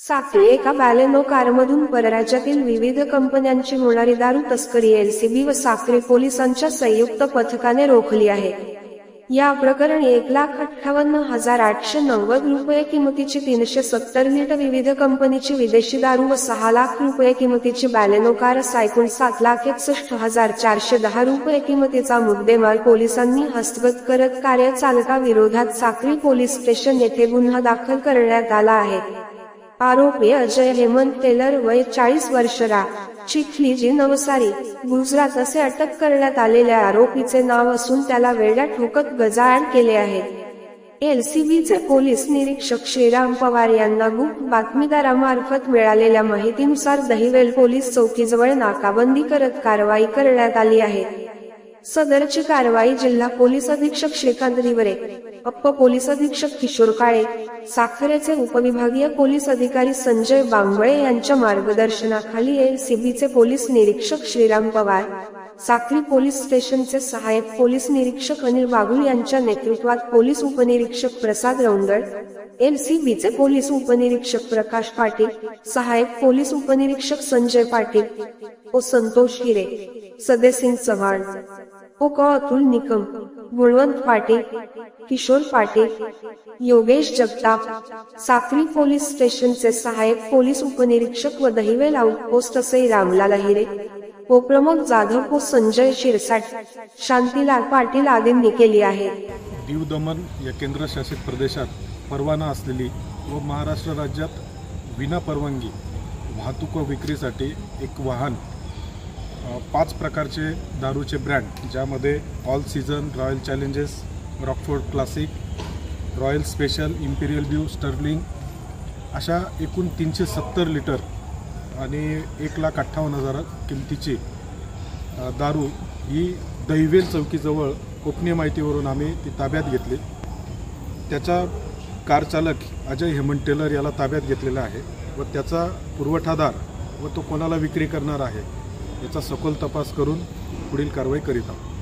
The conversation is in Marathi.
साखळी एका बॅलेनो कारमधून परराज्यातील विविध कंपन्यांची होणारी दारू तस्करी एलसीबी व साक्री पोलिसांच्या संयुक्त पथकाने रोखली आहे। या प्रकरणी 1,58,890 रुपये किमतीची 370 लिटर विविध कंपनीची विदेशी दारू व 6 लाख रुपये किमतीची बॅलेनो कार एकूण 7,61,410 रुपये किमतीचा मुद्देमाल पोलिसांनी हस्तगत करत कार्यचालकाविरोधात साक्री पोलीस स्टेशन येथे गुन्हा दाखल करण्यात आला आहे। आरोपी अजय हेमंत टेलर वय 40 वर्ष चिखली जी नवसारी गुजरात असे अटक करण्यात आलेल्या आरोपीचे नाव असून त्याला वेड्या ठोकत गजाआड केले आहे। एलसीबीचे पोलीस निरीक्षक श्रीराम पवार यांना गुप्त बातमीदारामार्फत मिळालेल्या माहितीनुसार दहिवेल पोलीस चौकीजवळ नाकाबंदी करत कारवाई करण्यात आली आहे। सदरची कारवाई जिल्हा पोलीस अधीक्षक श्रीकांत दिवरे, अप्प पोलीस अधीक्षक किशोर काळे, साखरेचे उपविभागीय पोलीस अधिकारी संजय बांगळे यांच्या मार्गदर्शनाखाली एलसीबीचे पोलीस निरीक्षक श्रीराम पवार, साक्री पोलीस स्टेशनचे सहाय्यक पोलीस निरीक्षक अनिल बागुल यांच्या नेतृत्वात पोलीस उपनिरीक्षक प्रसाद रौंदळ, एलसीबीचे पोलीस उपनिरीक्षक प्रकाश पाटील, सहाय्यक पोलीस उपनिरीक्षक संजय पाटील, ओ संतोष हिरे, सदेसिंग चव्हाण, ओ अतुल निकम, गुणवंत पाटील, किशोर पाटील, योगेश जगताप, साक्री पोलीस स्टेशनचे सहाय्यक पोलीस उपनिरीक्षक व दहिवेल आउटपोस्ट असे रामलाल हिरे, ओ प्रमोद जाधव, ओ संजय शिरसाट, शांतीलाल पाटील आदींनी केली आहे। दीव दमण या केंद्रशासित प्रदेशात परवाना असलेली व महाराष्ट्र राज्यात विना परवानगी वाहतूक व विक्रीसाठी एक वाहन 5 प्रकारचे दारूचे ब्रँड ज्यामध्ये All Season, Royal Challenges, Rockford Classic, Royal Special, Imperial Blue, Sterling अशा एकूण 370 लिटर आणि 1,58,000 किमतीची दारू ही दहिवेल चौकीजवळ गोपनीय माहितीवरून आम्ही ती ताब्यात घेतली। त्याचा कार चालक अजय हेमंत टेलर याला ताब्यात घेतलेला आहे व त्याचा पुरवठादार व तो कोणाला विक्री करणार आहे याचा सखोल तपास करून पुढील कारवाई करीत आहोत।